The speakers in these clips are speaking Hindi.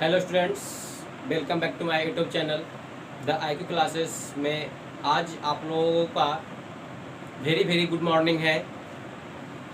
Hello students, welcome back to my YouTube channel the IQ classes में। आज आप लोगों का वेरी वेरी गुड मॉर्निंग है।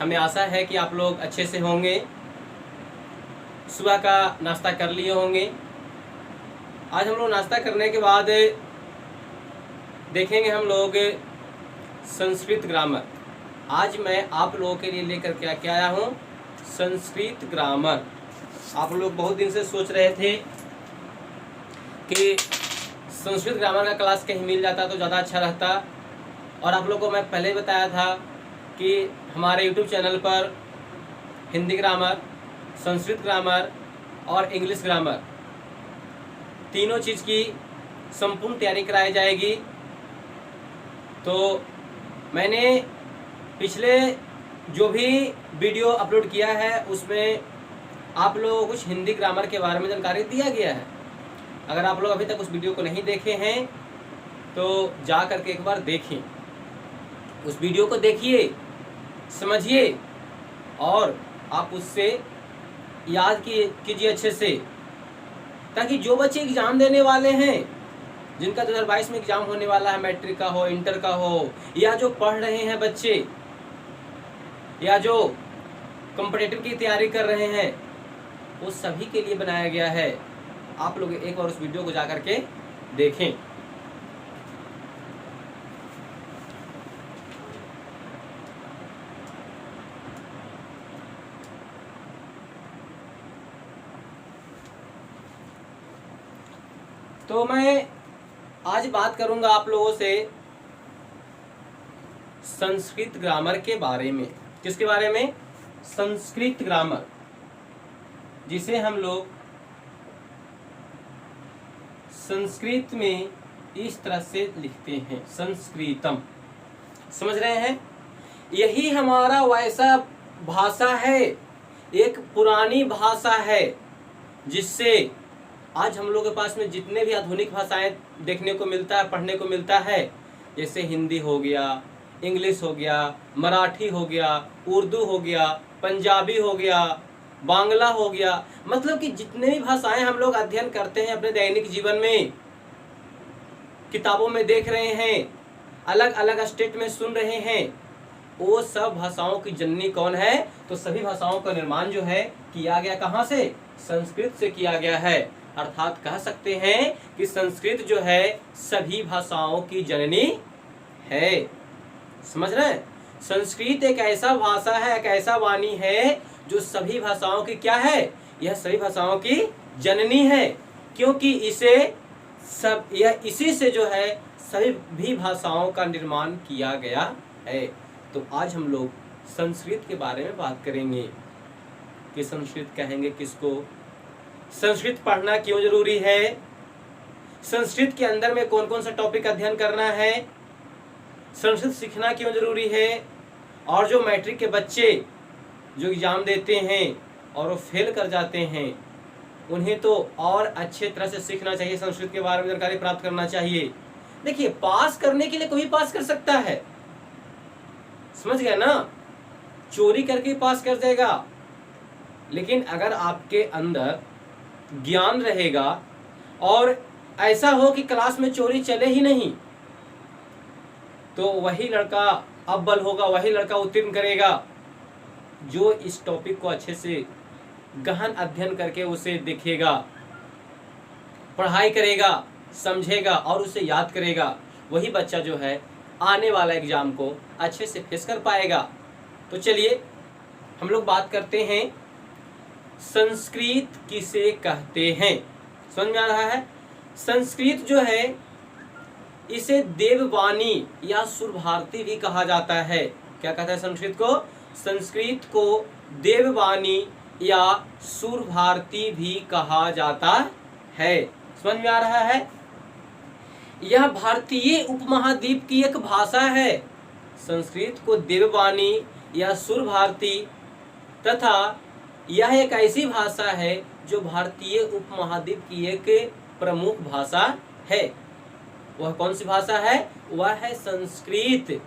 हमें आशा है कि आप लोग अच्छे से होंगे, सुबह का नाश्ता कर लिए होंगे। आज हम लोग नाश्ता करने के बाद देखेंगे हम लोग संस्कृत ग्रामर। आज मैं आप लोगों के लिए लेकर क्या आया हूँ, संस्कृत ग्रामर। आप लोग बहुत दिन से सोच रहे थे कि संस्कृत ग्रामर का क्लास कहीं मिल जाता तो ज़्यादा अच्छा रहता। और आप लोगों को मैं पहले बताया था कि हमारे यूट्यूब चैनल पर हिंदी ग्रामर, संस्कृत ग्रामर और इंग्लिश ग्रामर तीनों चीज़ की संपूर्ण तैयारी कराई जाएगी। तो मैंने पिछले जो भी वीडियो अपलोड किया है उसमें आप लोगों को कुछ हिंदी ग्रामर के बारे में जानकारी दिया गया है। अगर आप लोग अभी तक उस वीडियो को नहीं देखे हैं तो जा करके एक बार देखें, उस वीडियो को देखिए, समझिए और आप उससे याद कीजिए अच्छे से, ताकि जो बच्चे एग्ज़ाम देने वाले हैं, जिनका 2022 में एग्ज़ाम होने वाला है, मैट्रिक का हो, इंटर का हो, या जो पढ़ रहे हैं बच्चे, या जो कॉम्पिटिटिव की तैयारी कर रहे हैं, वो सभी के लिए बनाया गया है। आप लोग एक बार उस वीडियो को जा करके देखें। तो मैं आज बात करूंगा आप लोगों से संस्कृत ग्रामर के बारे में। किसके बारे में? संस्कृत ग्रामर, जिसे हम लोग संस्कृत में इस तरह से लिखते हैं, संस्कृतम। समझ रहे हैं? यही हमारा वैसा भाषा है, एक पुरानी भाषा है, जिससे आज हम लोग के पास में जितने भी आधुनिक भाषाएं देखने को मिलता है, पढ़ने को मिलता है, जैसे हिंदी हो गया, इंग्लिश हो गया, मराठी हो गया, उर्दू हो गया, पंजाबी हो गया, बांग्ला हो गया, मतलब कि जितने भी भाषाएं हम लोग अध्ययन करते हैं अपने दैनिक जीवन में, किताबों में देख रहे हैं, अलग अलग स्टेट में सुन रहे हैं, वो सब भाषाओं की जननी कौन है? तो सभी भाषाओं का निर्माण जो है किया गया कहाँ से? संस्कृत से किया गया है। अर्थात कह सकते हैं कि संस्कृत जो है सभी भाषाओं की जननी है। समझ रहे हैं? संस्कृत एक ऐसा भाषा है, एक ऐसा वाणी है जो सभी भाषाओं की क्या है? यह सभी भाषाओं की जननी है, क्योंकि इसी से जो है सभी भाषाओं का निर्माण किया गया है। तो आज हम लोग संस्कृत के बारे में बात करेंगे कि संस्कृत कहेंगे किसको, संस्कृत पढ़ना क्यों जरूरी है, संस्कृत के अंदर में कौन कौन सा टॉपिक अध्ययन करना है, संस्कृत सीखना क्यों जरूरी है, और जो मैट्रिक के बच्चे जो एग्ज़ाम देते हैं और वो फेल कर जाते हैं, उन्हें तो और अच्छे तरह से सीखना चाहिए, संस्कृत के बारे में जानकारी प्राप्त करना चाहिए। देखिए, पास करने के लिए कोई पास कर सकता है, समझ गए ना? चोरी करके पास कर देगा, लेकिन अगर आपके अंदर ज्ञान रहेगा और ऐसा हो कि क्लास में चोरी चले ही नहीं, तो वही लड़का अव्वल होगा, वही लड़का उत्तीर्ण करेगा जो इस टॉपिक को अच्छे से गहन अध्ययन करके उसे देखेगा, पढ़ाई करेगा, समझेगा और उसे याद करेगा। वही बच्चा जो है आने वाला एग्जाम को अच्छे से फेस कर पाएगा। तो चलिए हम लोग बात करते हैं संस्कृत किसे कहते हैं। समझ में आ रहा है? संस्कृत जो है इसे देववाणी या सुर भारती भी कहा जाता है। क्या कहता है संस्कृत को? संस्कृत को देववाणी या सुर भारती भी कहा जाता है। समझ में आ रहा है? यह भारतीय उपमहाद्वीप की एक भाषा है। संस्कृत को देववाणी या सुर भारती, तथा यह एक ऐसी भाषा है जो भारतीय उपमहाद्वीप की एक प्रमुख भाषा है। वह कौन सी भाषा है? वह है संस्कृत।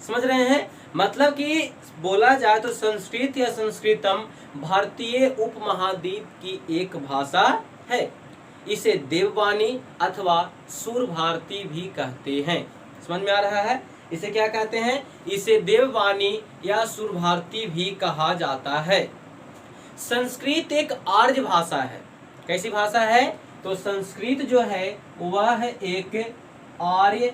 समझ रहे हैं? मतलब कि बोला जाए तो संस्कृत या संस्कृतम भारतीय उपमहाद्वीप की एक भाषा है। इसे देववाणी अथवा सुर भारती भी कहते हैं। समझ में आ रहा है? इसे क्या कहते हैं? इसे देववाणी या सुर भारती भी कहा जाता है। संस्कृत एक आर्य भाषा है। कैसी भाषा है? तो संस्कृत जो है वह एक आर्य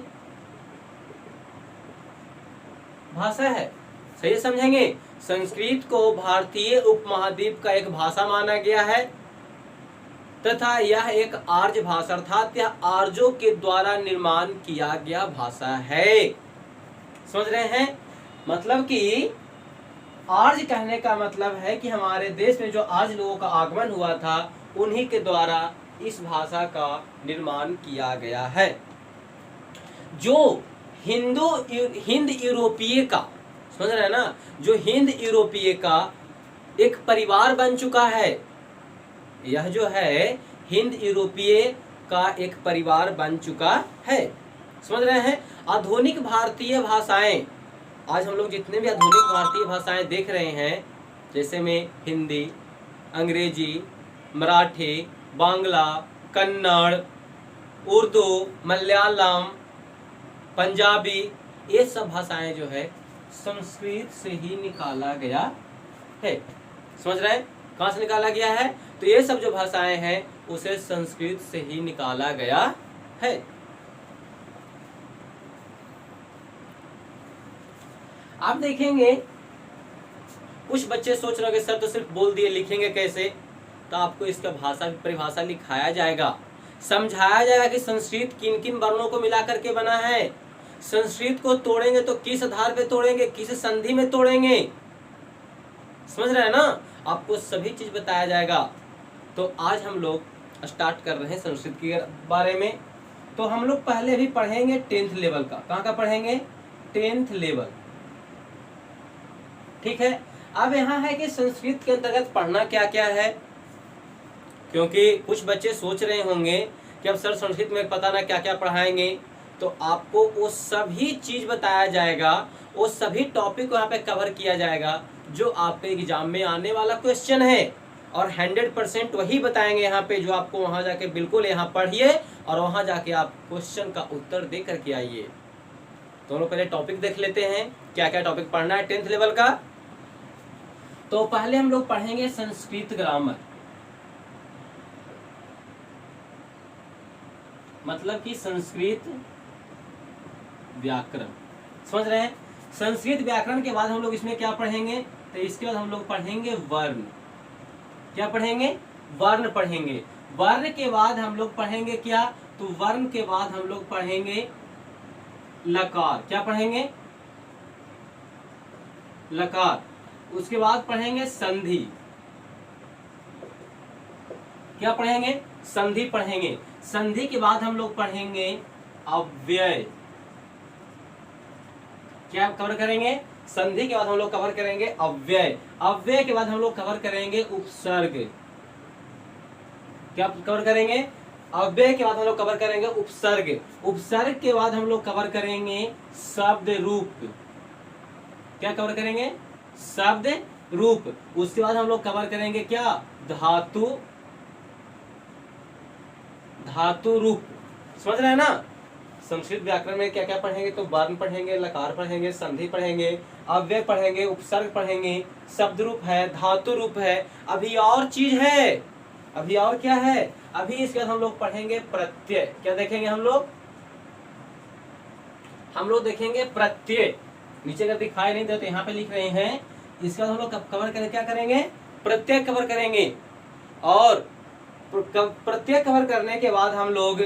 भाषा है। सही समझेंगे? संस्कृत को भारतीय उपमहाद्वीप का एक भाषा माना गया है तथा यह एक आर्य भाषा अर्थात यह आर्यों के द्वारा निर्माण किया गया भाषा है। समझ रहे हैं? मतलब कि आर्य कहने का मतलब है कि हमारे देश में जो आर्य लोगों का आगमन हुआ था उन्हीं के द्वारा इस भाषा का निर्माण किया गया है। जो हिंद यूरोपीय का, समझ रहे हैं ना, जो हिंद यूरोपीय का एक परिवार बन चुका है, यह जो है हिंद यूरोपीय का एक परिवार बन चुका है। समझ रहे हैं? आधुनिक भारतीय भाषाएं, आज हम लोग जितने भी आधुनिक भारतीय भाषाएं देख रहे हैं, जैसे में हिंदी, अंग्रेजी, मराठी, बांग्ला, कन्नड़, उर्दू, मलयालम, पंजाबी, ये सब भाषाएं जो है संस्कृत से ही निकाला गया है। समझ रहे हैं? कहाँ से निकाला गया है? तो ये सब जो भाषाएं हैं उसे संस्कृत से ही निकाला गया है। आप देखेंगे कुछ बच्चे सोच रहे हैं कि सर तो सिर्फ बोल दिए, लिखेंगे कैसे? तो आपको इसका भाषा परिभाषा लिखाया जाएगा, समझाया जाएगा कि संस्कृत किन किन वर्णों को मिला करके बना है। संस्कृत को तोड़ेंगे तो किस आधार पे तोड़ेंगे, किस संधि में तोड़ेंगे। समझ रहे हैं ना? आपको सभी चीज बताया जाएगा। तो आज हम लोग स्टार्ट कर रहे हैं संस्कृत के बारे में। तो हम लोग पहले भी पढ़ेंगे 10th लेवल का। कहाँ का पढ़ेंगे? 10th level. ठीक है। अब यहाँ है कि संस्कृत के अंतर्गत पढ़ना क्या क्या है, क्योंकि कुछ बच्चे सोच रहे होंगे कि अब सर संस्कृत में पता ना क्या क्या पढ़ाएंगे। तो आपको वो सभी चीज बताया जाएगा, वो सभी टॉपिक को यहाँ पे कवर किया जाएगा जो आपके एग्जाम में आने वाला क्वेश्चन है, और 100% वही बताएंगे यहाँ पे जो आपको वहां जाके बिल्कुल यहाँ पढ़िए और वहां जाके आप क्वेश्चन का उत्तर दे करके आइए। तो हम लोग पहले टॉपिक देख लेते हैं, क्या क्या टॉपिक पढ़ना है 10th लेवल का। तो पहले हम लोग पढ़ेंगे संस्कृत ग्रामर, मतलब कि संस्कृत व्याकरण। समझ रहे हैं? संस्कृत व्याकरण के बाद हम लोग इसमें क्या पढ़ेंगे? तो इसके बाद हम लोग पढ़ेंगे वर्ण। क्या पढ़ेंगे? वर्ण पढ़ेंगे। वर्ण के बाद हम लोग पढ़ेंगे क्या? तो वर्ण के बाद हम लोग पढ़ेंगे लकार। क्या पढ़ेंगे? लकार। उसके बाद पढ़ेंगे संधि। क्या पढ़ेंगे? संधि पढ़ेंगे। संधि के बाद हम लोग पढ़ेंगे अव्यय। क्या कवर करेंगे? संधि के बाद हम लोग कवर करेंगे अव्यय। अव्यय के बाद हम लोग कवर करेंगे उपसर्ग। क्या कवर करेंगे? अव्यय के बाद हम लोग कवर करेंगे उपसर्ग। उपसर्ग के बाद हम लोग कवर करेंगे शब्द रूप। क्या कवर करेंगे? शब्द रूप। उसके बाद हम लोग कवर करेंगे क्या? धातु, धातु रूप। समझ रहे हैं ना? संस्कृत व्याकरण में क्या क्या पढ़ेंगे? तो वर्ण पढ़ेंगे, लकार पढ़ेंगे, संधि पढ़ेंगे, अव्यय पढ़ेंगे, उपसर्ग पढ़ेंगे, शब्द रूप है, धातु रूप है। अभी और चीज है, अभी और क्या है? अभी इसके बाद हम लोग पढ़ेंगे प्रत्यय। क्या देखेंगे हम लोग? हम लोग देखेंगे प्रत्यय। नीचे अगर दिखाई नहीं देते यहाँ पे लिख रहे हैं। इसके बाद हम लोग कवर करें, क्या करेंगे? प्रत्यय कवर करेंगे। और प्रत्यय कवर करने के बाद हम लोग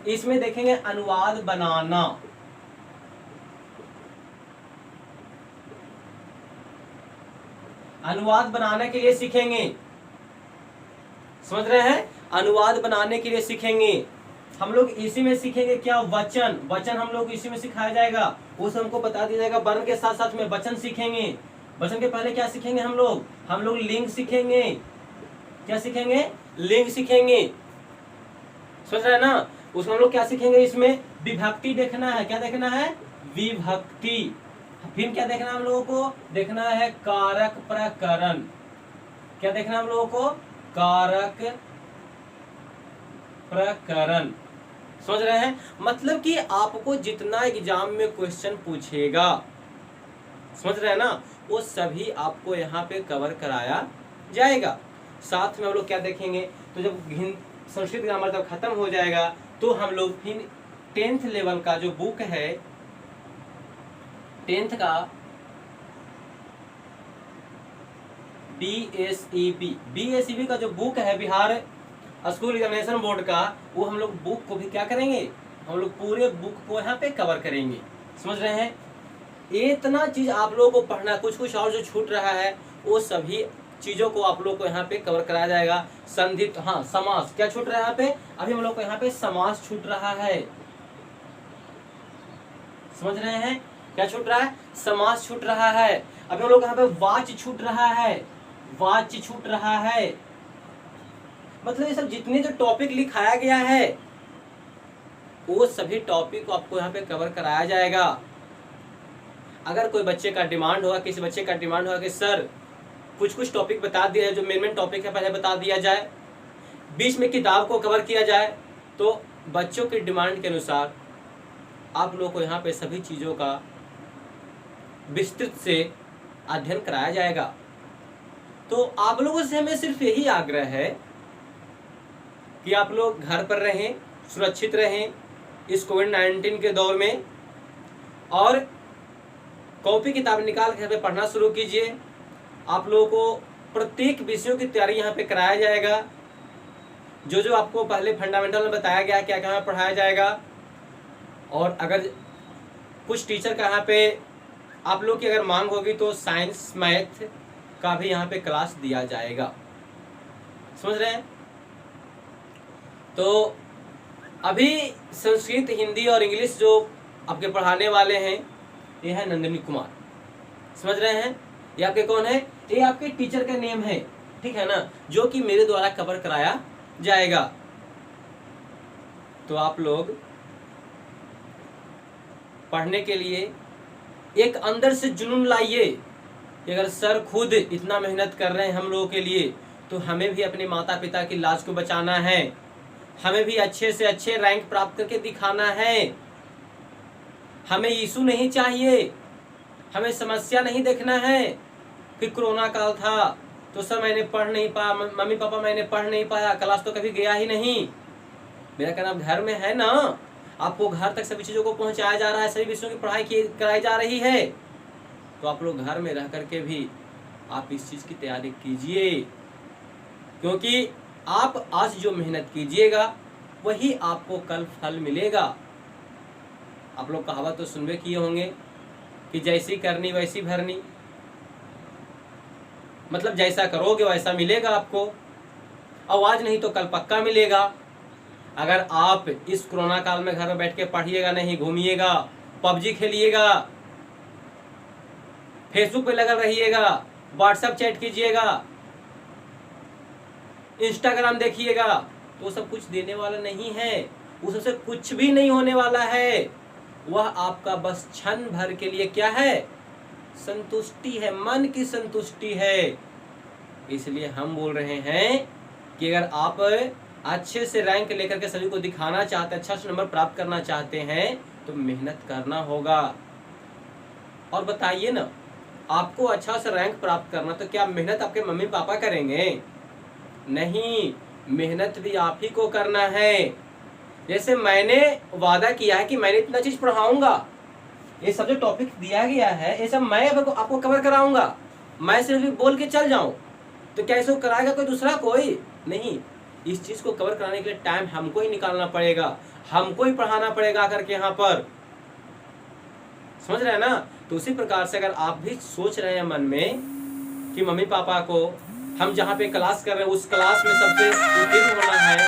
इसमें देखेंगे अनुवाद बनाना। अनुवाद बनाने के लिए सीखेंगे। समझ रहे हैं? अनुवाद बनाने के लिए सीखेंगे। हम लोग इसी में सीखेंगे क्या? वचन। वचन हम लोग इसी में सिखाया जाएगा, वो हमको बता दिया जाएगा। वर्ण के साथ साथ में वचन सीखेंगे। वचन के पहले क्या सीखेंगे हम लोग? हम लोग लिंग सीखेंगे। क्या सीखेंगे? लिंग सीखेंगे। समझ रहे हैं ना? उसमें हम लोग क्या सीखेंगे? इसमें विभक्ति देखना है। क्या देखना है? विभक्ति। फिर क्या देखना है हम लोगों को? देखना है कारक प्रकरण। क्या देखना है हम लोगों को? कारक प्रकरण। समझ रहे हैं? मतलब कि आपको जितना एग्जाम में क्वेश्चन पूछेगा, समझ रहे हैं ना, वो सभी आपको यहाँ पे कवर कराया जाएगा। साथ में हम लोग क्या देखेंगे, तो जब संस्कृत ग्रामर जब खत्म हो जाएगा तो हम लोग फिर 10th लेवल का जो बुक है, 10th का BSEB का जो बुक है, बिहार स्कूल एग्जामिनेशन बोर्ड का, वो हम लोग बुक को भी क्या करेंगे, हम लोग पूरे बुक को यहाँ पे कवर करेंगे। समझ रहे हैं? इतना चीज आप लोगों को पढ़ना, कुछ कुछ और जो छूट रहा है वो सभी चीजों को आप लोग को यहाँ पे कवर कराया जाएगा। संधि, हाँ समास क्या छूट रहा है यहाँ पे? अभी हम लोग को यहाँ पे समास छूट रहा है। समझ रहे हैं? क्या छूट रहा है? समास छूट रहा है। अभी हम लोग यहाँ पे वाच्य छूट रहा है, वाच्य छूट रहा है। मतलब ये सब जितने जो टॉपिक लिखाया गया है वो सभी टॉपिक को आपको यहाँ पे कवर कराया जाएगा। अगर कोई बच्चे का डिमांड होगा, किसी बच्चे का डिमांड होगा कि सर कुछ कुछ टॉपिक बता दिया है, जो मेन टॉपिक है पहले बता दिया जाए, बीच में किताब को कवर किया जाए, तो बच्चों की डिमांड के अनुसार आप लोगों को यहाँ पे सभी चीज़ों का विस्तृत से अध्ययन कराया जाएगा। तो आप लोगों से हमें सिर्फ यही आग्रह है कि आप लोग घर पर रहें, सुरक्षित रहें इस कोविड-19 के दौर में, और कॉपी किताब निकाल के पढ़ना शुरू कीजिए। आप लोगों को प्रत्येक विषयों की तैयारी यहाँ पे कराया जाएगा। जो जो आपको पहले फंडामेंटल में बताया गया क्या क्या पढ़ाया जाएगा, और अगर कुछ टीचर का यहाँ पे आप लोग की अगर मांग होगी तो साइंस मैथ का भी यहाँ पे क्लास दिया जाएगा। समझ रहे हैं? तो अभी संस्कृत, हिंदी और इंग्लिश जो आपके पढ़ाने वाले हैं ये है नंदिनी कुमार। समझ रहे हैं? ये आपके कौन है? ये आपके टीचर का नेम है, ठीक है ना, जो कि मेरे द्वारा कवर कराया जाएगा। तो आप लोग पढ़ने के लिए एक अंदर से जुनून लाइए कि अगर सर खुद इतना मेहनत कर रहे हैं हम लोगों के लिए, तो हमें भी अपने माता पिता की लाज को बचाना है, हमें भी अच्छे से अच्छे रैंक प्राप्त करके दिखाना है। हमें इशू नहीं चाहिए, हमें समस्या नहीं देखना है कि कोरोना काल था तो सर मैंने पढ़ नहीं पाया, मम्मी पापा मैंने पढ़ नहीं पाया, क्लास तो कभी गया ही नहीं। मेरा कहना घर में है ना, आपको घर तक सभी चीज़ों को पहुंचाया जा रहा है, सभी विषयों की पढ़ाई कराई जा रही है। तो आप लोग घर में रह करके भी आप इस चीज़ की तैयारी कीजिए, क्योंकि आप आज जो मेहनत कीजिएगा वही आपको कल फल मिलेगा। आप लोग कहावत तो सुनबे किए होंगे कि जैसी करनी वैसी भरनी, मतलब जैसा करोगे वैसा मिलेगा आपको, और आज नहीं तो कल पक्का मिलेगा। अगर आप इस कोरोना काल में घर में बैठ के पढ़िएगा नहीं, घूमिएगा, पबजी खेलिएगा, फेसबुक पे लगा रहिएगा, व्हाट्सएप चैट कीजिएगा, इंस्टाग्राम देखिएगा, तो सब कुछ देने वाला नहीं है, उससे कुछ भी नहीं होने वाला है। वह आपका बस क्षण भर के लिए क्या है? संतुष्टि है, मन की संतुष्टि है। इसलिए हम बोल रहे हैं कि अगर आप अच्छे से रैंक लेकर के सभी को दिखाना चाहते हैं, अच्छा से नंबर प्राप्त करना चाहते हैं, तो मेहनत करना होगा। और बताइए ना, आपको अच्छा से रैंक प्राप्त करना तो क्या मेहनत आपके मम्मी पापा करेंगे? नहीं, मेहनत भी आप ही को करना है। जैसे मैंने वादा किया है कि मैंने इतना चीज पढ़ाऊंगा, ये सब जो टॉपिक दिया गया है ये सब मैं आपको कवर कराऊंगा। मैं सिर्फ बोल के चल जाऊं तो क्या इसको कराएगा कोई दूसरा? कोई नहीं। इस चीज को कवर कराने के लिए टाइम हमको ही निकालना पड़ेगा, हमको ही पढ़ाना पड़ेगा आकर के यहाँ पर। समझ रहे हैं ना? तो उसी प्रकार से अगर आप भी सोच रहे हैं मन में कि मम्मी पापा को हम जहाँ पे क्लास कर रहे हैं उस क्लास में सबसे उत्तीर्ण होना है,